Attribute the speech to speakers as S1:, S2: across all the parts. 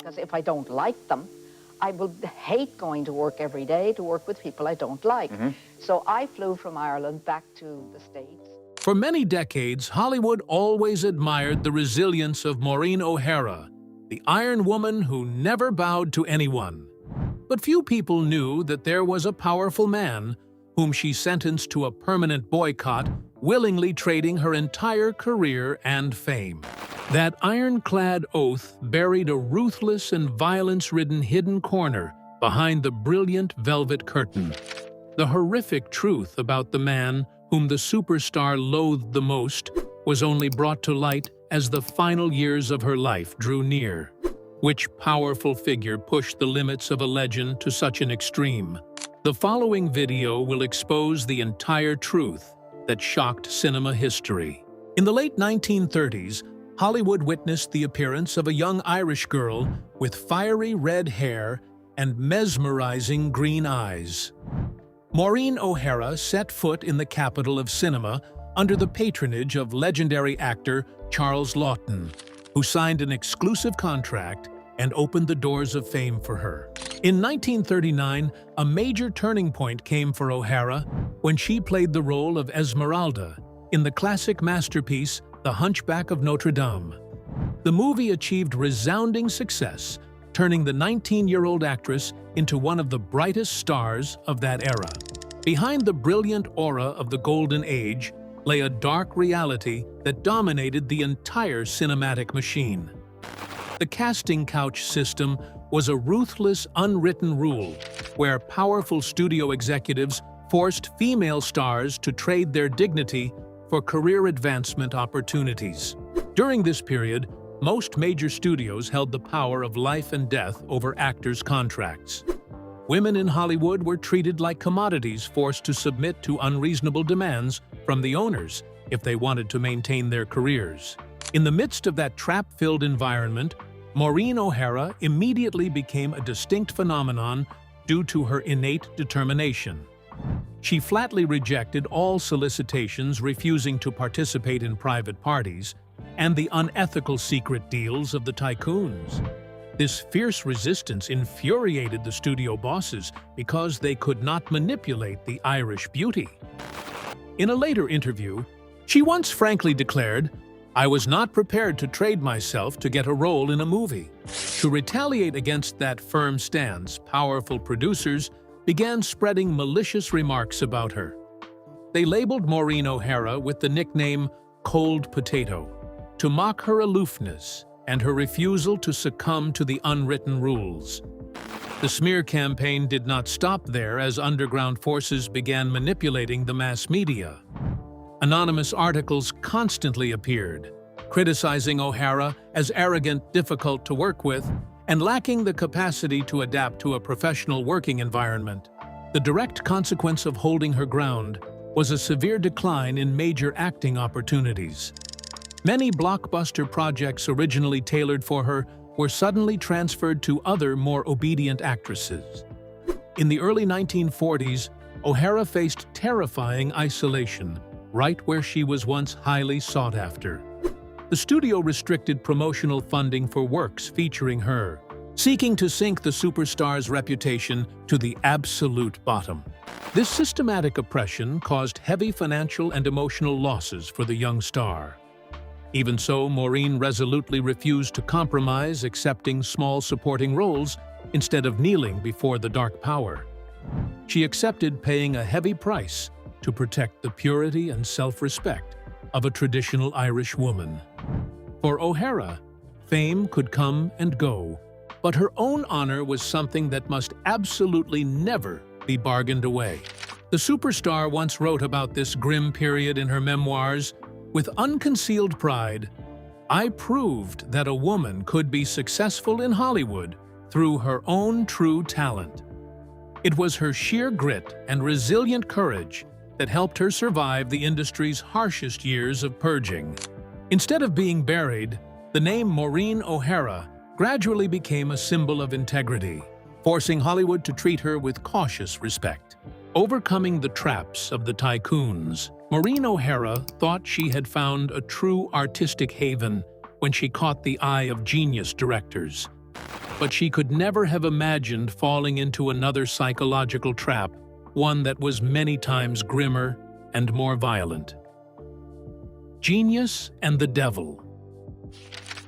S1: because if I don't like them, I will hate going to work every day to work with people I don't like. So I flew from Ireland back to the States.
S2: For many decades, Hollywood always admired the resilience of Maureen O'Hara, the Iron Woman who never bowed to anyone. But few people knew that there was a powerful man whom she sentenced to a permanent boycott, willingly trading her entire career and fame. That ironclad oath buried a ruthless and violence-ridden hidden corner behind the brilliant velvet curtain. The horrific truth about the man whom the superstar loathed the most was only brought to light as the final years of her life drew near. Which powerful figure pushed the limits of a legend to such an extreme? The following video will expose the entire truth that shocked cinema history. In the late 1930s, Hollywood witnessed the appearance of a young Irish girl with fiery red hair and mesmerizing green eyes. Maureen O'Hara set foot in the capital of cinema under the patronage of legendary actor Charles Laughton, who signed an exclusive contract and opened the doors of fame for her. In 1939, a major turning point came for O'Hara when she played the role of Esmeralda in the classic masterpiece The Hunchback of Notre Dame. The movie achieved resounding success, turning the 19-year-old actress into one of the brightest stars of that era. Behind the brilliant aura of the Golden Age lay a dark reality that dominated the entire cinematic machine. The casting couch system was a ruthless, unwritten rule where powerful studio executives forced female stars to trade their dignity for career advancement opportunities. During this period, most major studios held the power of life and death over actors' contracts. Women in Hollywood were treated like commodities forced to submit to unreasonable demands from the owners if they wanted to maintain their careers. In the midst of that trap-filled environment, Maureen O'Hara immediately became a distinct phenomenon due to her innate determination. She flatly rejected all solicitations, refusing to participate in private parties and the unethical secret deals of the tycoons. This fierce resistance infuriated the studio bosses because they could not manipulate the Irish beauty. In a later interview, she once frankly declared, "I was not prepared to trade myself to get a role in a movie." To retaliate against that firm stance, powerful producers began spreading malicious remarks about her. They labeled Maureen O'Hara with the nickname Cold Potato to mock her aloofness and her refusal to succumb to the unwritten rules. The smear campaign did not stop there as underground forces began manipulating the mass media. Anonymous articles constantly appeared, criticizing O'Hara as arrogant, difficult to work with, and lacking the capacity to adapt to a professional working environment. The direct consequence of holding her ground was a severe decline in major acting opportunities. Many blockbuster projects originally tailored for her were suddenly transferred to other, more obedient actresses. In the early 1940s, O'Hara faced terrifying isolation, right where she was once highly sought after. The studio restricted promotional funding for works featuring her, seeking to sink the superstar's reputation to the absolute bottom. This systematic oppression caused heavy financial and emotional losses for the young star. Even so, Maureen resolutely refused to compromise, accepting small supporting roles instead of kneeling before the dark power. She accepted paying a heavy price to protect the purity and self-respect of a traditional Irish woman. For O'Hara, fame could come and go, but her own honor was something that must absolutely never be bargained away. The superstar once wrote about this grim period in her memoirs, with unconcealed pride, "I proved that a woman could be successful in Hollywood through her own true talent." It was her sheer grit and resilient courage that helped her survive the industry's harshest years of purging. Instead of being buried, the name Maureen O'Hara gradually became a symbol of integrity, forcing Hollywood to treat her with cautious respect. Overcoming the traps of the tycoons, Maureen O'Hara thought she had found a true artistic haven when she caught the eye of genius directors. but she could never have imagined falling into another psychological trap, one that was many times grimmer and more violent. Genius and the Devil.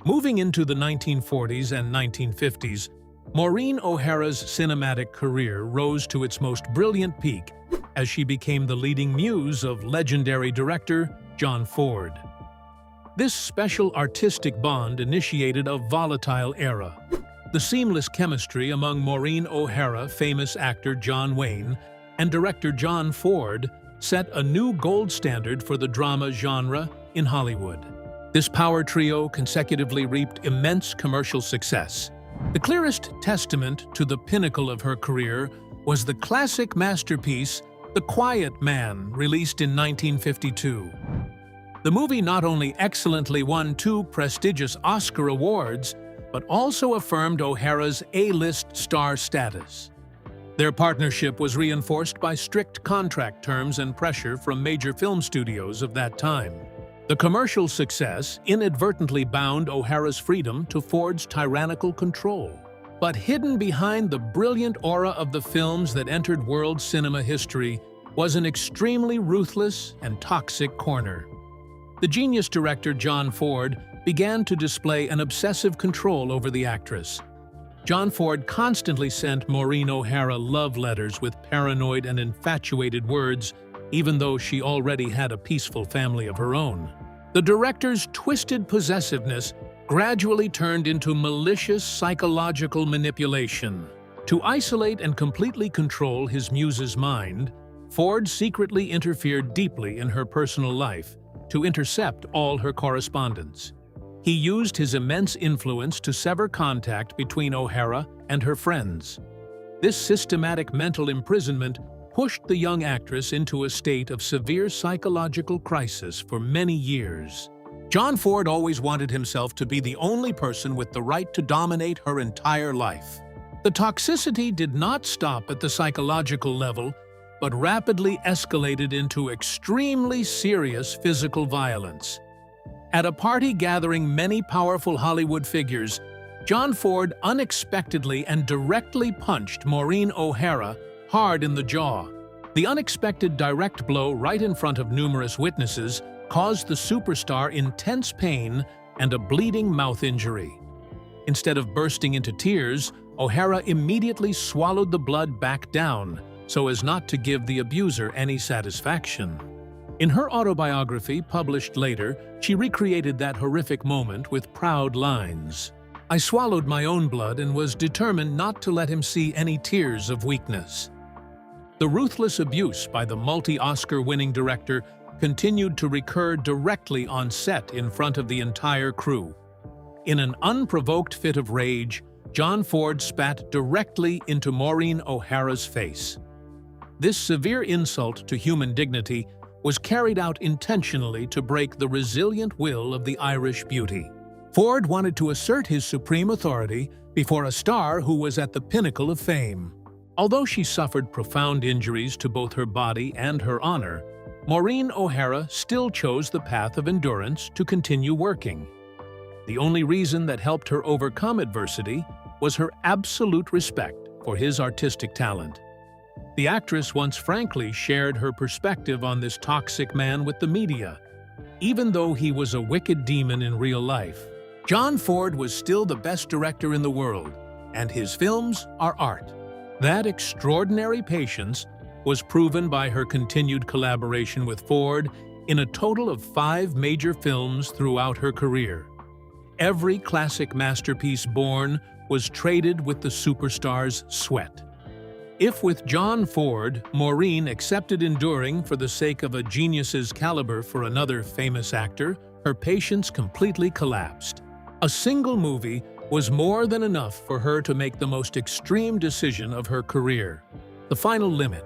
S2: Moving into the 1940s and 1950s, Maureen O'Hara's cinematic career rose to its most brilliant peak as she became the leading muse of legendary director John Ford. This special artistic bond initiated a volatile era. The seamless chemistry among Maureen O'Hara, famous actor John Wayne, and director John Ford set a new gold standard for the drama genre in Hollywood. This power trio consecutively reaped immense commercial success. The clearest testament to the pinnacle of her career was the classic masterpiece The Quiet Man, released in 1952. The movie not only excellently won 2 prestigious Oscar awards, but also affirmed O'Hara's A-list star status. Their partnership was reinforced by strict contract terms and pressure from major film studios of that time. The commercial success inadvertently bound O'Hara's freedom to Ford's tyrannical control. But hidden behind the brilliant aura of the films that entered world cinema history was an extremely ruthless and toxic corner. The genius director John Ford began to display an obsessive control over the actress. John Ford constantly sent Maureen O'Hara love letters with paranoid and infatuated words, even though she already had a peaceful family of her own. The director's twisted possessiveness gradually turned into malicious psychological manipulation. To isolate and completely control his muse's mind, Ford secretly interfered deeply in her personal life to intercept all her correspondence. He used his immense influence to sever contact between O'Hara and her friends. This systematic mental imprisonment pushed the young actress into a state of severe psychological crisis for many years. John Ford always wanted himself to be the only person with the right to dominate her entire life. The toxicity did not stop at the psychological level, but rapidly escalated into extremely serious physical violence. At a party gathering many powerful Hollywood figures, John Ford unexpectedly and directly punched Maureen O'Hara hard in the jaw. The unexpected direct blow right in front of numerous witnesses caused the superstar intense pain and a bleeding mouth injury. Instead of bursting into tears, O'Hara immediately swallowed the blood back down so as not to give the abuser any satisfaction. In her autobiography, published later, she recreated that horrific moment with proud lines. "I swallowed my own blood and was determined not to let him see any tears of weakness." The ruthless abuse by the multi-Oscar-winning director continued to recur directly on set in front of the entire crew. In an unprovoked fit of rage, John Ford spat directly into Maureen O'Hara's face. This severe insult to human dignity was carried out intentionally to break the resilient will of the Irish beauty. Ford wanted to assert his supreme authority before a star who was at the pinnacle of fame. Although she suffered profound injuries to both her body and her honor, Maureen O'Hara still chose the path of endurance to continue working. The only reason that helped her overcome adversity was her absolute respect for his artistic talent. The actress once frankly shared her perspective on this toxic man with the media. Even though he was a wicked demon in real life, John Ford was still the best director in the world, and his films are art. That extraordinary patience was proven by her continued collaboration with Ford in a total of 5 major films throughout her career. Every classic masterpiece born was traded with the superstar's sweat. If with John Ford, Maureen accepted enduring for the sake of a genius's caliber for another famous actor, her patience completely collapsed. A single movie was more than enough for her to make the most extreme decision of her career: The Final Limit.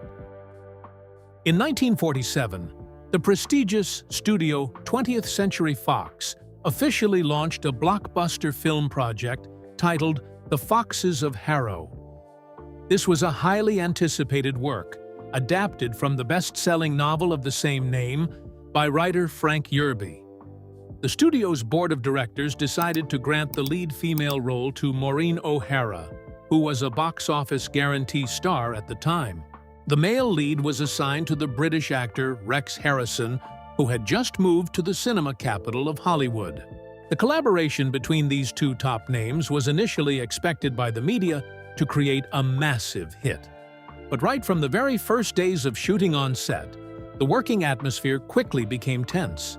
S2: In 1947, the prestigious studio 20th Century Fox officially launched a blockbuster film project titled The Foxes of Harrow. This was a highly anticipated work, adapted from the best-selling novel of the same name by writer Frank Yerby. The studio's board of directors decided to grant the lead female role to Maureen O'Hara, who was a box office guarantee star at the time. The male lead was assigned to the British actor Rex Harrison, who had just moved to the cinema capital of Hollywood. The collaboration between these two top names was initially expected by the media to create a massive hit. But right from the very first days of shooting on set, the working atmosphere quickly became tense.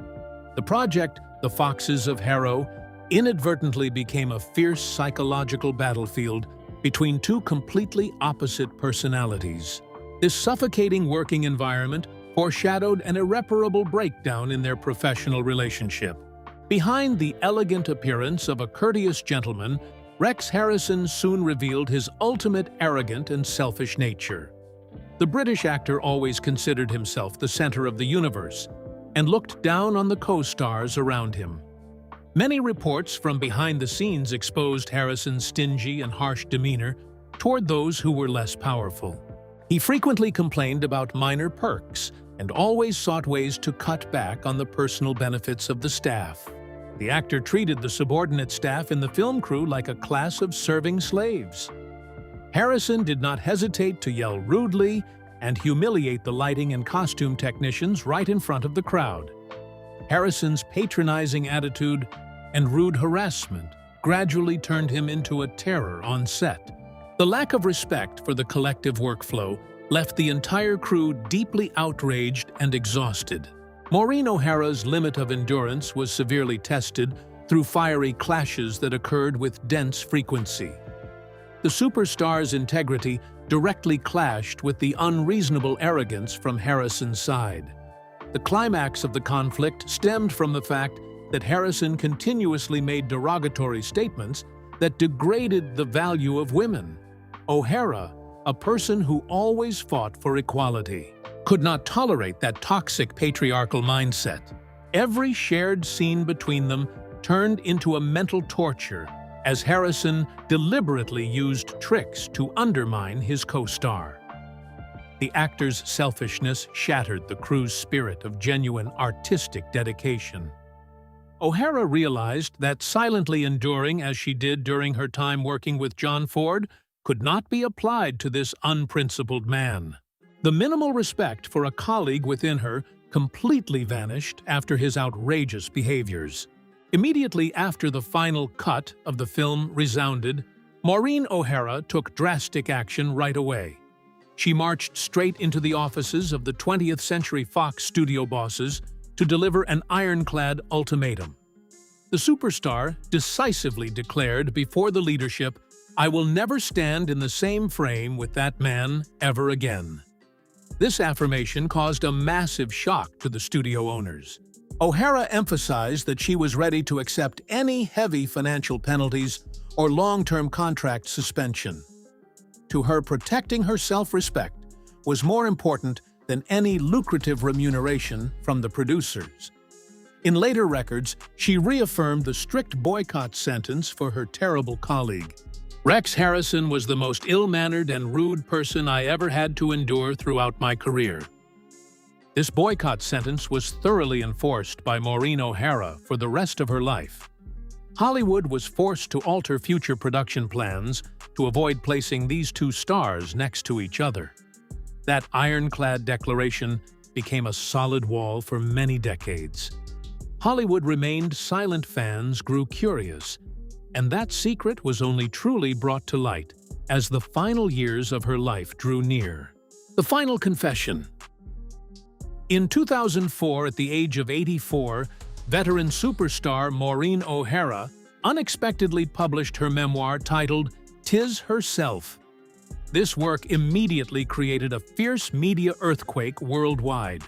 S2: The project, The Foxes of Harrow, inadvertently became a fierce psychological battlefield between two completely opposite personalities. This suffocating working environment foreshadowed an irreparable breakdown in their professional relationship. Behind the elegant appearance of a courteous gentleman, Rex Harrison soon revealed his ultimate arrogant and selfish nature. The British actor always considered himself the center of the universe and looked down on the co-stars around him. Many reports from behind the scenes exposed Harrison's stingy and harsh demeanor toward those who were less powerful. He frequently complained about minor perks and always sought ways to cut back on the personal benefits of the staff. The actor treated the subordinate staff in the film crew like a class of serving slaves. Harrison did not hesitate to yell rudely and humiliate the lighting and costume technicians right in front of the crowd. Harrison's patronizing attitude and rude harassment gradually turned him into a terror on set. The lack of respect for the collective workflow left the entire crew deeply outraged and exhausted. Maureen O'Hara's limit of endurance was severely tested through fiery clashes that occurred with dense frequency. The superstar's integrity directly clashed with the unreasonable arrogance from Harrison's side. The climax of the conflict stemmed from the fact that Harrison continuously made derogatory statements that degraded the value of women. O'Hara, a person who always fought for equality, could not tolerate that toxic patriarchal mindset. Every shared scene between them turned into a mental torture as Harrison deliberately used tricks to undermine his co-star. The actor's selfishness shattered the crew's spirit of genuine artistic dedication. O'Hara realized that silently enduring as she did during her time working with John Ford could not be applied to this unprincipled man. The minimal respect for a colleague within her completely vanished after his outrageous behaviors. Immediately after the final cut of the film resounded, Maureen O'Hara took drastic action right away. She marched straight into the offices of the 20th Century Fox studio bosses to deliver an ironclad ultimatum. The superstar decisively declared before the leadership, "I will never stand in the same frame with that man ever again." This affirmation caused a massive shock to the studio owners. O'Hara emphasized that she was ready to accept any heavy financial penalties or long-term contract suspension. To her, protecting her self-respect was more important than any lucrative remuneration from the producers. In later records, she reaffirmed the strict boycott sentence for her terrible colleague. Rex Harrison was the most ill-mannered and rude person I ever had to endure throughout my career. This boycott sentence was thoroughly enforced by Maureen O'Hara for the rest of her life. Hollywood was forced to alter future production plans to avoid placing these two stars next to each other. That ironclad declaration became a solid wall for many decades. Hollywood remained silent, fans grew curious, and that secret was only truly brought to light as the final years of her life drew near. The final confession. In 2004, at the age of 84, veteran superstar Maureen O'Hara unexpectedly published her memoir titled "'Tis Herself." This work immediately created a fierce media earthquake worldwide.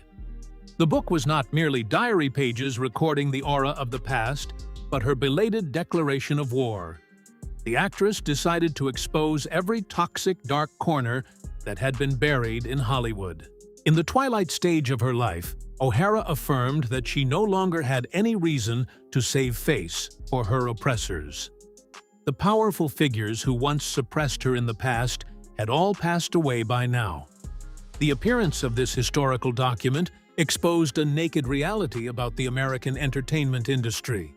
S2: The book was not merely diary pages recording the aura of the past, but her belated declaration of war. The actress decided to expose every toxic, dark corner that had been buried in Hollywood. In the twilight stage of her life, O'Hara affirmed that she no longer had any reason to save face for her oppressors. The powerful figures who once suppressed her in the past had all passed away by now. The appearance of this historical document exposed a naked reality about the American entertainment industry.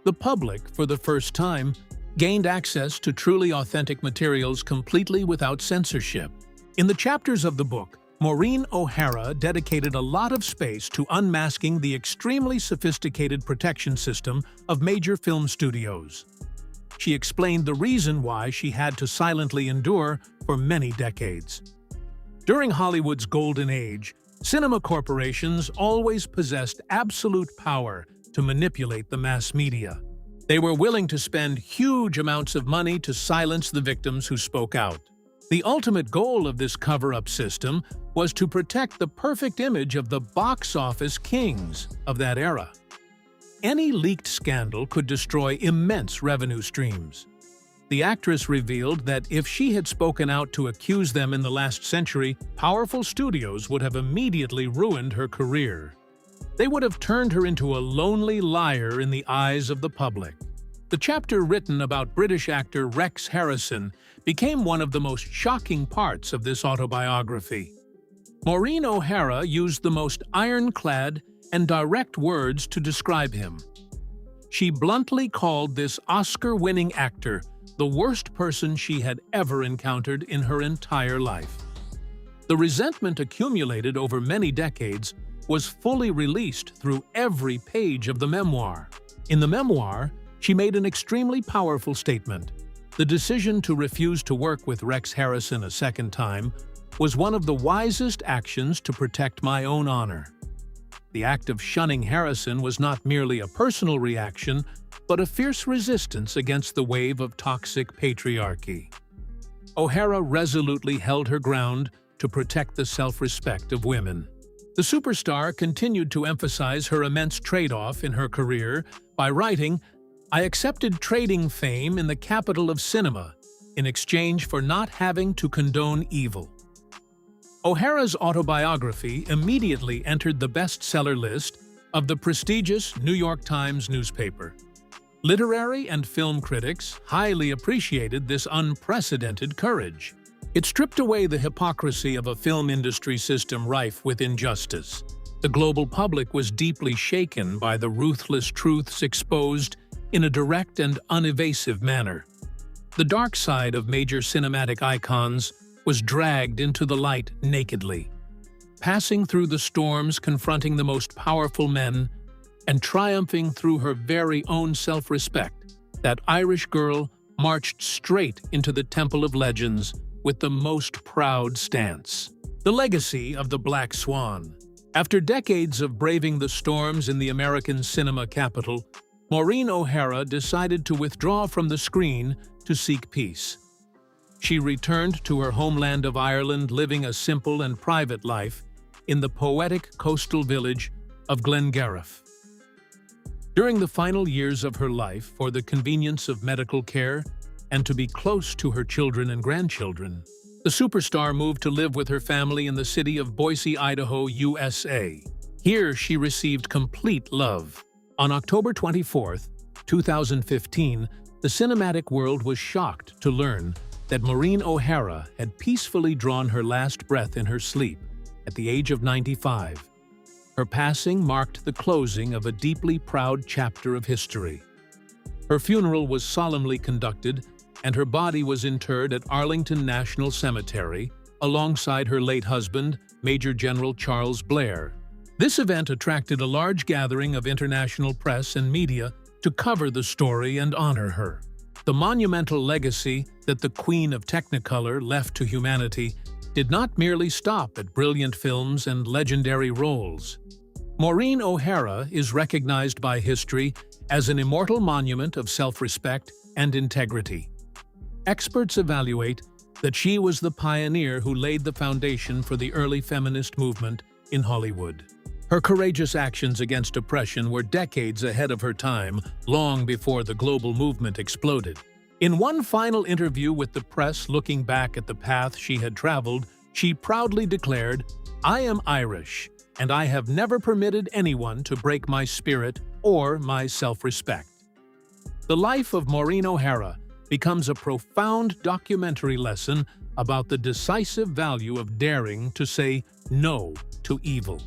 S2: The public, for the first time, gained access to truly authentic materials completely without censorship. In the chapters of the book, Maureen O'Hara dedicated a lot of space to unmasking the extremely sophisticated protection system of major film studios. She explained the reason why she had to silently endure for many decades. During Hollywood's golden age, cinema corporations always possessed absolute power to manipulate the mass media. They were willing to spend huge amounts of money to silence the victims who spoke out. The ultimate goal of this cover-up system was to protect the perfect image of the box office kings of that era. Any leaked scandal could destroy immense revenue streams. The actress revealed that if she had spoken out to accuse them in the last century, powerful studios would have immediately ruined her career. They would have turned her into a lonely liar in the eyes of the public. The chapter written about British actor Rex Harrison became one of the most shocking parts of this autobiography. Maureen O'Hara used the most ironclad and direct words to describe him. She bluntly called this Oscar-winning actor the worst person she had ever encountered in her entire life. The resentment accumulated over many decades was fully released through every page of the memoir. In the memoir, she made an extremely powerful statement. The decision to refuse to work with Rex Harrison a second time was one of the wisest actions to protect my own honor. The act of shunning Harrison was not merely a personal reaction, but a fierce resistance against the wave of toxic patriarchy. O'Hara resolutely held her ground to protect the self-respect of women. The superstar continued to emphasize her immense trade-off in her career by writing, "I accepted trading fame in the capital of cinema in exchange for not having to condone evil." O'Hara's autobiography immediately entered the bestseller list of the prestigious New York Times newspaper. Literary and film critics highly appreciated this unprecedented courage. It stripped away the hypocrisy of a film industry system rife with injustice. The global public was deeply shaken by the ruthless truths exposed in a direct and unevasive manner. The dark side of major cinematic icons was dragged into the light nakedly, passing through the storms confronting the most powerful men and triumphing through her very own self-respect. That Irish girl marched straight into the Temple of Legends with the most proud stance. The legacy of the Black Swan. After decades of braving the storms in the American cinema capital, Maureen O'Hara decided to withdraw from the screen to seek peace. She returned to her homeland of Ireland, living a simple and private life in the poetic coastal village of Glengarriff. During the final years of her life, for the convenience of medical care and to be close to her children and grandchildren, the superstar moved to live with her family in the city of Boise, Idaho, USA. Here, she received complete love. On October 24, 2015, the cinematic world was shocked to learn that Maureen O'Hara had peacefully drawn her last breath in her sleep at the age of 95. Her passing marked the closing of a deeply proud chapter of history. Her funeral was solemnly conducted, and her body was interred at Arlington National Cemetery alongside her late husband, Major General Charles Blair. This event attracted a large gathering of international press and media to cover the story and honor her. The monumental legacy that the Queen of Technicolor left to humanity did not merely stop at brilliant films and legendary roles. Maureen O'Hara is recognized by history as an immortal monument of self-respect and integrity. Experts evaluate that she was the pioneer who laid the foundation for the early feminist movement in Hollywood. Her courageous actions against oppression were decades ahead of her time, long before the global movement exploded. In one final interview with the press looking back at the path she had traveled, she proudly declared, "I am Irish, and I have never permitted anyone to break my spirit or my self-respect." The life of Maureen O'Hara becomes a profound documentary lesson about the decisive value of daring to say no to evil.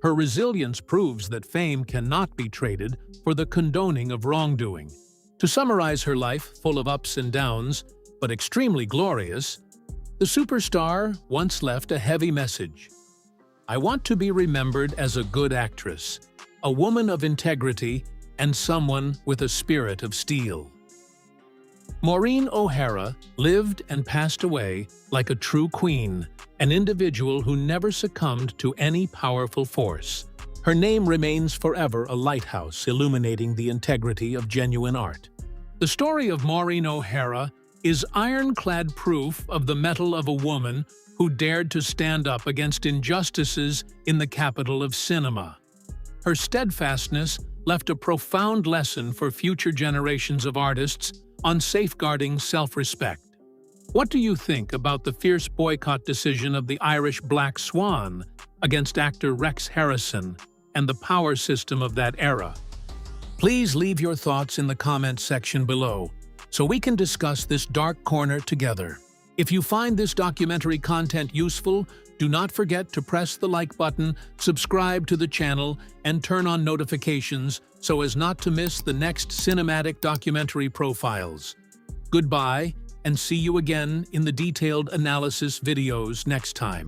S2: Her resilience proves that fame cannot be traded for the condoning of wrongdoing. To summarize her life, full of ups and downs, but extremely glorious, the superstar once left a heavy message. I want to be remembered as a good actress, a woman of integrity, and someone with a spirit of steel. Maureen O'Hara lived and passed away like a true queen, an individual who never succumbed to any powerful force. Her name remains forever a lighthouse illuminating the integrity of genuine art. The story of Maureen O'Hara is ironclad proof of the mettle of a woman who dared to stand up against injustices in the capital of cinema. Her steadfastness left a profound lesson for future generations of artists on safeguarding self-respect. What do you think about the fierce boycott decision of the Irish Black Swan against actor Rex Harrison and the power system of that era? Please leave your thoughts in the comments section below so we can discuss this dark corner together. If you find this documentary content useful, do not forget to press the like button, subscribe to the channel, and turn on notifications so as not to miss the next cinematic documentary profiles. Goodbye, and see you again in the detailed analysis videos next time.